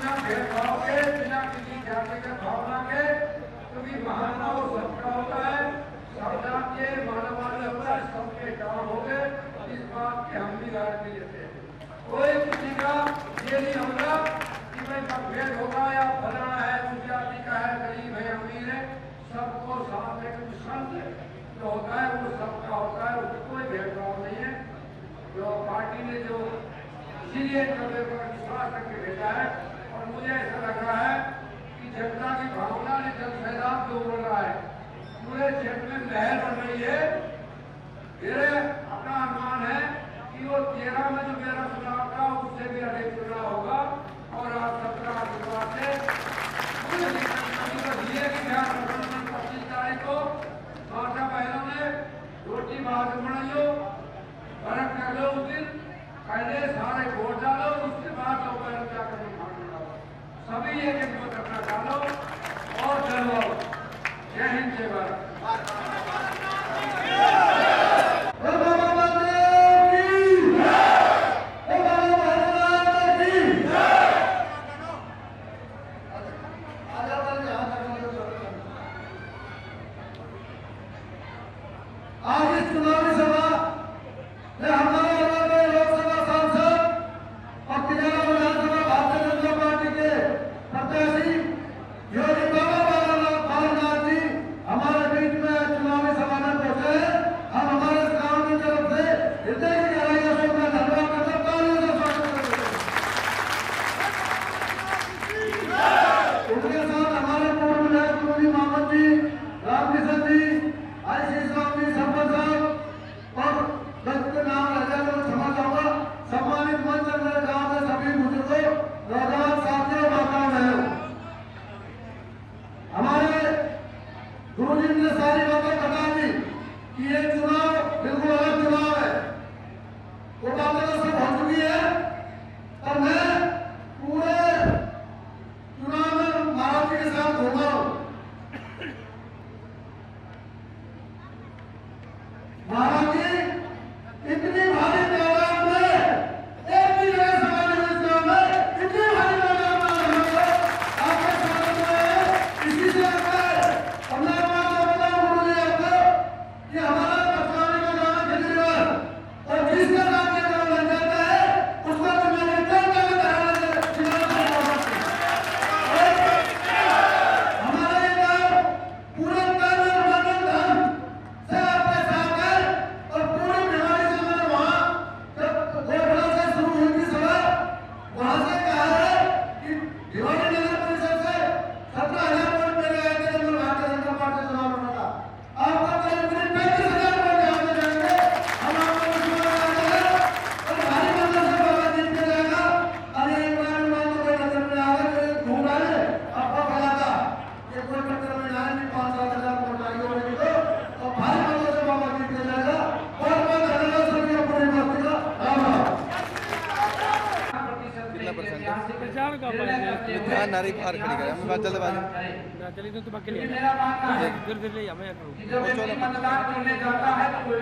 बिना भेदभाव के, बिना किसी जातिगत भावना के, क्योंकि महानुभाव सबका होता है, सब जातीय मानवाधिकार होता है, सबके काम हो गए, इस बात की हम भी गारंटी लेते हैं। कोई किसी का ये नहीं होगा कि भाई मतभेद होगा या फलाना है, उस जाति का है, गरीब है, अमीर है, सबको साथ एक संत जो होता है वो सबका होता है, उसमें कोई भेदभाव नहीं है। जो पार्टी ने जो इसीलिए कर्तव्य पर विश्वास करके भेजा है, और मुझे ऐसा लग रहा है कि जनता की भावना ने जन सैलाब जो उड़ रहा है, पूरे क्षेत्र में लहर बन रही है। मेरे अपना अनुमान है कि वो 13 में जो मेरा चुनाव था उससे भी अधिक चुनाव होगा, और आज 17 शुरुआत से 25 तारीख को माता बहनों ने रोटी बात बनाइयो, फर्क कर लो, उस दिन पहले सारे वोट डालो, उसके बाद दोपहर जाकर डालो, सभी एक एक करना डालो और चलो। जय हिंद, जय भारत। आज इस चुनावी सभा में हमारे लोकसभा सांसद और तिजारा विधानसभा भारतीय जनता पार्टी के प्रत्याशी योगी बाबा बालानाथ जी हमारे बीच में चुनावी सभा में पहुंचे हैं। हम हमारे गांव की तरफ से हृदय की गहराइयों से उनका धन्यवाद करते हैं, तालियों से स्वागत करते हैं। उनके साथ हमारे पूर्व विधायक मोदी मोहम्मद जी, रामकिशन जी, आईसी साहब जी, सरपंच साहब और के नाम रह जाए तो क्षमा चाहूंगा। सम्मानित मंच मेरे गांव के सभी बुजुर्गों, नौजवान साथियों, माताओं बहनों, हमारे गुरुजी ने सारी बातें बता दी कि ये चुनाव बिल्कुल अलग चुनाव है, वो बातें तो सब हो चुकी है। और मैं पूरे चुनाव में महाराज जी के साथ घूमा हूँ। महाराज जी इतनी भारी तादाद में एक भी जगह सभा नहीं हुई, इस गांव में इतनी भारी तादाद में आपके स्वागत में इसी से आता है। और मैं बात बताऊं गुरु जी आपको कि हमारा पचकाने का गाना केजरीवाल, और जिसका नाम ये गाँव बन जाता है उसका तो मैंने कल का हमारा ये गाँव पूरे तन और मन धन से आपके साथ है। और पूरी बीमारी से मैंने वहाँ जब गोधरा से शुरू हुई थी सभा, वहाँ से कहा है कि भिवानी नगर परिषद से 17,000 वोट मेरे आए थे जब मैं भारतीय जनता पार्टी से चुनाव लड़ा था। आपका करीब 35,000 वोट यहाँ से जाएंगे, हम आपको विश्वास करते हैं और भारी मतों से बाबा जीत के जाएगा। अरे एक बार मान तो कोई नजर में आ गया, कोई घूम रहा है आपका फला था, ये कोई टक्कर में आए नहीं, 5-7,000 वोट आएंगे बोलेंगे तो भारी मतों से बाबा जीत के जाएगा। और मैं धन्यवाद सभी अपनी भक्ति का राम राम। ध्यान नारी पार खड़ी करे हम बात चल बाजू चलिए तो बाकी ले मेरा मानना है फिर ले हमें कि जब व्यक्ति मतदान करने जाता है तो वो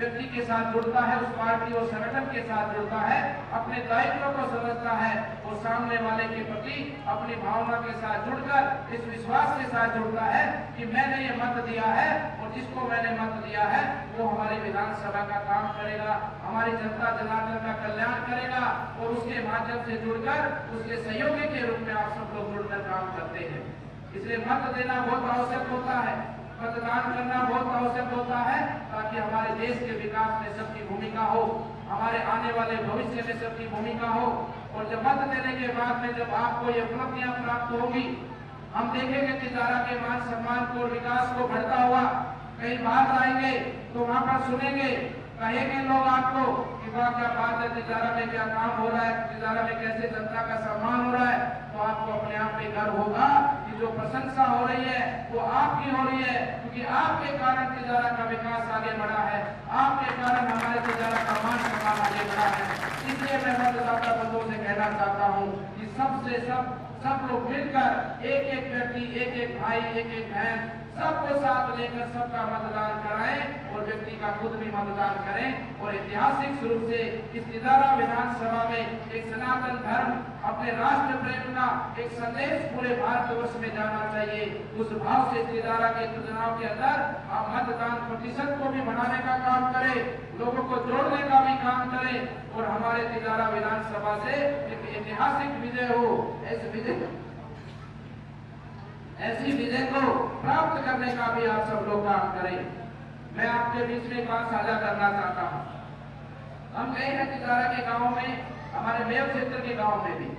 व्यक्ति के साथ जुड़ता है, उस पार्टी और संगठन के साथ जुड़ता है, अपने दायित्व को समझता है और सामने वाले के प्रति अपनी भावना के साथ जुड़कर इस विश्वास के साथ जुड़ता है कि मैंने ये मत दिया है और जिसको मैंने मत दिया है वो हमारी विधानसभा का काम करेगा, हमारी जनता जनार्दन का कल्याण करेगा, और उसके माध्यम से जुड़कर उसके सहयोगी के रूप में आप सब लोग जुड़कर काम करते हैं। इसलिए मत देना बहुत आवश्यक होता है, मतदान करना बहुत आवश्यक होता है, ताकि हमारे देश के विकास में सबकी भूमिका हो, हमारे आने वाले भविष्य में सबकी भूमिका हो। और जब मत देने के बाद में जब आपको ये उपलब्धियां प्राप्त होगी, हम देखेंगे तिजारा के मान सम्मान को और विकास को बढ़ता हुआ। कहीं बाहर आएंगे तो वहां पर सुनेंगे, कहेंगे लोग आपको कि वाह क्या बात है, तिजारा में क्या काम हो रहा है, तिजारा में कैसे जनता का सम्मान हो रहा है। तो आपको अपने आप में गर्व होगा कि जो प्रशंसा हो रही है वो आपकी हो रही है, क्योंकि आपके कारण तिजारा का विकास आगे बढ़ा है, आपके कारण हमारे तिजारा का मान सम्मान आगे बढ़ा है। इसलिए मैं मतदाता बंधुओं से कहना चाहता हूँ कि सब लोग मिलकर, एक एक व्यक्ति, एक एक भाई, एक एक बहन सबको साथ लेकर सबका मतदान कराएं और व्यक्ति का खुद भी मतदान करें। और ऐतिहासिक रूप से इस तिदारा विधानसभा में एक सनातन धर्म अपने राष्ट्र प्रेम का एक संदेश पूरे भारतवर्ष में जाना चाहिए। उस भाव से तिदारा के चुनाव के अंदर आप मतदान प्रतिशत को भी बढ़ाने का काम करें, लोगों को जोड़ने का भी काम करें और हमारे तिदारा विधानसभा से एक ऐतिहासिक विजय हो। ऐसी विजय को प्राप्त करने का भी आप सब लोग काम करें। मैं आपके बीच में एक बात साझा करना चाहता हूँ। हम गए हैं तिदारा के गांव में, हमारे मेव क्षेत्र के गांव में भी,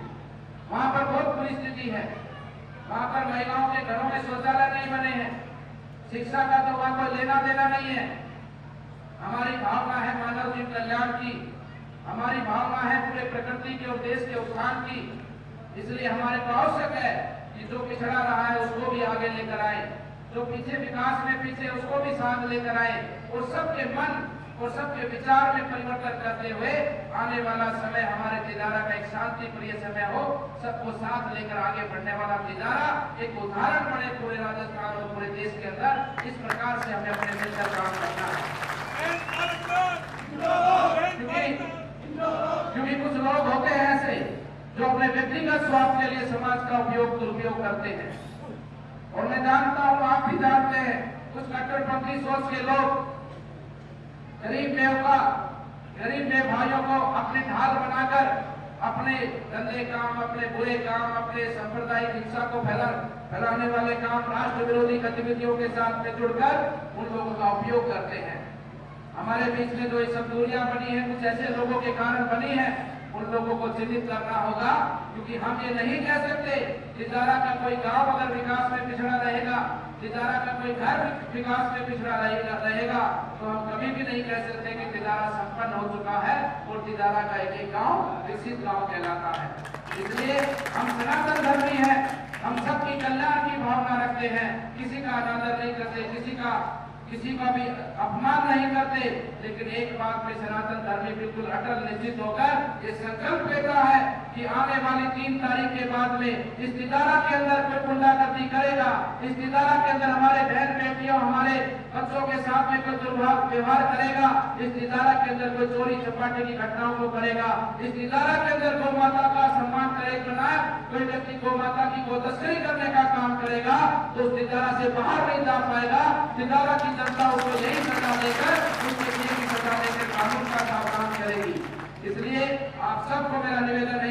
वहां पर बहुत बुरी स्थिति है। वहां पर महिलाओं के घरों में शौचालय नहीं बने हैं, शिक्षा का तो वहां कोई लेना देना नहीं है। हमारी भावना है मानव जीव कल्याण की, हमारी भावना है पूरे प्रकृति की और देश के उत्थान की। इसलिए हमारे को आवश्यक है कि जो पिछड़ा रहा है उसको भी आगे लेकर आए, जो पीछे विकास में पीछे उसको भी साथ लेकर आए और सबके मन और सबके विचार में परिवर्तन करते हुए आने वाला समय हमारे तिदारा का एक शांति प्रिय समय हो, सबको साथ लेकर आगे बढ़ने वाला तिदारा एक उदाहरण बने पूरे राजस्थान और पूरे देश के अंदर। इस प्रकार से हमें अपने मिलकर काम करना है। क्योंकि कुछ लोग होते हैं ऐसे जो अपने व्यक्तिगत स्वार्थ के लिए समाज का उपयोग दुरुपयोग करते हैं। और मैं जानता हूं, आप भी जानते हैं, कुछ कट्टरपंथी सोच के लोग गरीब मेव भाइयों को अपने ढाल बनाकर अपने गंदे काम, अपने बुरे काम, अपने सांप्रदायिक हिंसा को फैलाने वाले काम, राष्ट्र विरोधी गतिविधियों के साथ में जुड़कर उन लोगों का उपयोग करते हैं। हमारे बीच में जो ये सब दूरियां बनी है, कुछ ऐसे लोगों के कारण बनी है, उन लोगों को चिन्हित करना होगा। क्योंकि हम ये नहीं कह सकते तिदारा का कोई गांव अगर विकास में पिछड़ा रहेगा, तिदारा का कोई घर विकास में पिछड़ा रहेगा तो हम कभी भी नहीं कह सकते कि तिदारा संपन्न हो चुका है और तिदारा का एक गांव विकसित गांव कहलाता है। इसलिए हम सनातन धर्मी हैं, हम सबकी कल्याण की भावना रखते हैं, किसी का अनादर नहीं करते, किसी का भी अपमान नहीं करते। लेकिन एक बात में सनातन धर्मी बिल्कुल अटल निश्चित होकर ये संकल्प लेता है कि आने वाली 3 तारीख के बाद में इस तिदारा के अंदर कोई गुंडागर्दी करेगा, इस तिदारा के अंदर हमारे बहन बेटियों, हमारे बच्चों के साथ में कोई दुर्भाव व्यवहार करेगा, इस तिदारा के अंदर कोई चोरी चपाटी की घटनाओं को करेगा, इस तिदारा के अंदर गौ माता का सम्मान करेगा, कोई व्यक्ति गौ माता की गो तस्करी करने का काम करेगा तो उस तिदारा से बाहर नहीं जा पाएगा। तिदारा की जनता उसको यही सजा देकर उसके लिए की सजा देकर कानून का प्रावधान करेगी। इसलिए आप सबको मेरा निवेदन है,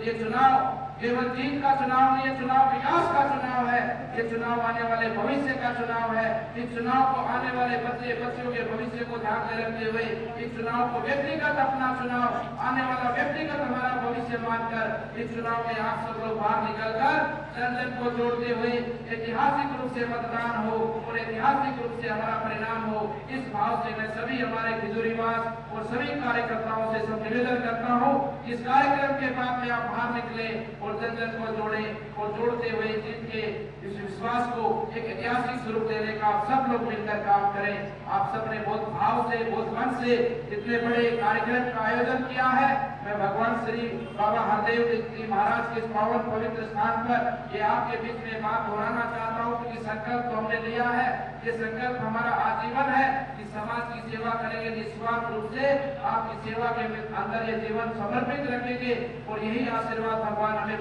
ये चुनाव केवल जीत का चुनाव नहीं है, चुनाव विकास का चुनाव है, ये चुनाव आने वाले भविष्य का चुनाव है। इस चुनाव को आने वाले बच्चों के भविष्य को ध्यान में रखते हुए इस चुनाव को व्यक्तिगत अपना चुनाव, आने वाला व्यक्तिगत हमारा भविष्य मानकर इस चुनाव में आप सब लोग बाहर निकलकर जन को जोड़ते हुए ऐतिहासिक रूप से मतदान हो और ऐतिहासिक रूप से हमारा परिणाम हो। इस भाव से मैं सभी हमारे खिजूरीवास और सभी कार्यकर्ताओं से सब निवेदन करता हूँ, इस कार्यक्रम के बाद में आप बाहर निकले और जन को जोड़े और जोड़ते हुए जीत के इस विश्वास को एक ऐतिहासिक स्वरूप देने का आप सब लोग मिलकर काम करें। आप सबने बहुत भाव से, बहुत मन से इतने बड़े कार्यक्रम का आयोजन किया है। मैं भगवान श्री बाबा हरदेव जी महाराज के पावन पवित्र स्थान पर ये आपके बीच में बात दोहराना चाहता हूँ, क्योंकि संकल्प तो हमने लिया है, ये संकल्प हमारा आजीवन है कि समाज की सेवा करेंगे, निस्वार्थ रूप से आपकी सेवा के अंदर ये जीवन समर्पित रखेंगे और यही आशीर्वाद भगवान हमें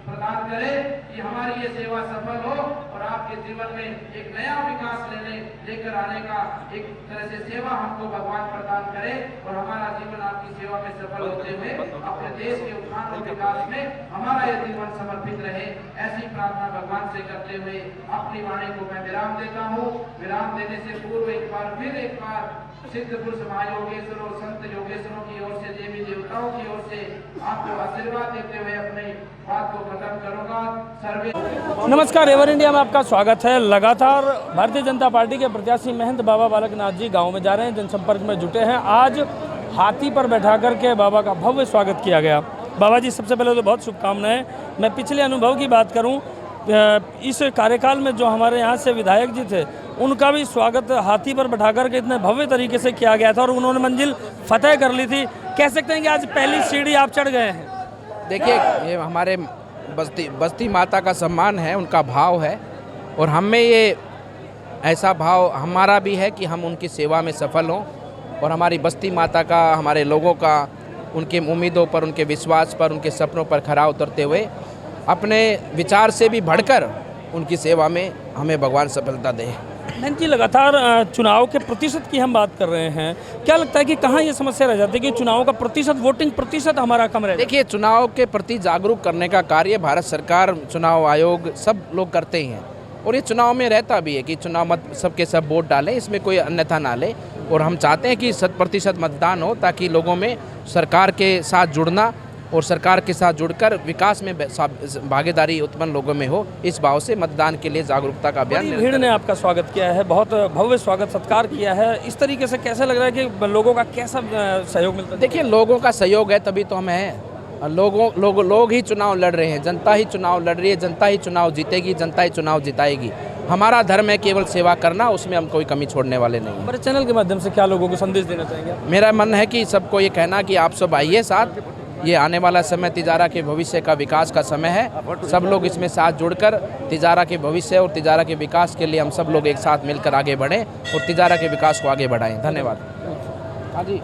प्रदान करे कि हमारी ये सेवा सफल हो और आपके जीवन में एक नया विकास लेकर आने का एक तरह से सेवा हमको भगवान प्रदान करे और हमारा जीवन आपकी सेवा में सफल होते हुए अपने देश के उत्थान और विकास में हमारा यह जीवन समर्पित रहे। ऐसी प्रार्थना भगवान से करते हुए अपनी वाणी को मैं विराम देता हूँ। विराम देने से पूर्व एक बार सिद्ध पुरुष महायोगेश्वरों, संत योगेश्वरों की ओर से, देवी देवताओं की ओर से आपको आशीर्वाद देते हुए अपनी बात को खत्म करूंगा। सर्वे नमस्कार, एवर इंडिया में आपका स्वागत है। लगातार भारतीय जनता पार्टी के प्रत्याशी महंत बाबा बालकनाथ जी गांव में जा रहे हैं, जनसंपर्क में जुटे हैं। आज हाथी पर बैठा करके बाबा का भव्य स्वागत किया गया। बाबा जी, सबसे पहले तो बहुत शुभकामनाएं। मैं पिछले अनुभव की बात करूं, इस कार्यकाल में जो हमारे यहाँ से विधायक जी थे उनका भी स्वागत हाथी पर बैठा करके इतने भव्य तरीके से किया गया था और उन्होंने मंजिल फतेह कर ली थी। कह सकते हैं कि आज पहली सीढ़ी आप चढ़ गए हैं। देखिए, ये हमारे बस्ती माता का सम्मान है, उनका भाव है और हम में ये ऐसा भाव हमारा भी है कि हम उनकी सेवा में सफल हों और हमारी बस्ती माता का, हमारे लोगों का उनके उम्मीदों पर, उनके विश्वास पर, उनके सपनों पर खरा उतरते हुए अपने विचार से भी बढ़कर उनकी सेवा में हमें भगवान सफलता दे। महंत जी, लगातार चुनाव के प्रतिशत की हम बात कर रहे हैं, क्या लगता है कि कहाँ ये समस्या रह जाती है कि चुनाव का प्रतिशत, वोटिंग प्रतिशत हमारा कम रह जाता है? देखिए, चुनाव के प्रति जागरूक करने का कार्य भारत सरकार, चुनाव आयोग सब लोग करते ही हैं और ये चुनाव में रहता भी है कि चुनाव मत सबके सब वोट डालें, इसमें कोई अन्यथा ना ले। और हम चाहते हैं कि 100% मतदान हो ताकि लोगों में सरकार के साथ जुड़ना और सरकार के साथ जुड़कर विकास में भागीदारी उत्पन्न लोगों में हो, इस भाव से मतदान के लिए जागरूकता का अभियान। भीड़ ने आपका स्वागत किया है, बहुत भव्य स्वागत सत्कार किया है, इस तरीके से कैसे लग रहा है कि लोगों का कैसा सहयोग मिलता है? देखिए, लोगों का सहयोग है तभी तो हम हैं। लोग ही चुनाव लड़ रहे हैं, जनता ही चुनाव लड़ रही है, जनता ही चुनाव जीतेगी, जनता ही चुनाव जिताएगी। हमारा धर्म है केवल सेवा करना, उसमें हम कोई कमी छोड़ने वाले नहीं हैं। हमारे चैनल के माध्यम से क्या लोगों को संदेश देना चाहेंगे? मेरा मन है कि सबको ये कहना कि आप सब आइए साथ, ये आने वाला समय तिजारा के भविष्य का विकास का समय है। सब लोग इसमें साथ जुड़कर तिजारा के भविष्य और तिजारा के विकास के लिए हम सब लोग एक साथ मिलकर आगे बढ़ें और तिजारा के विकास को आगे बढ़ाएं। धन्यवाद। हाँ जी।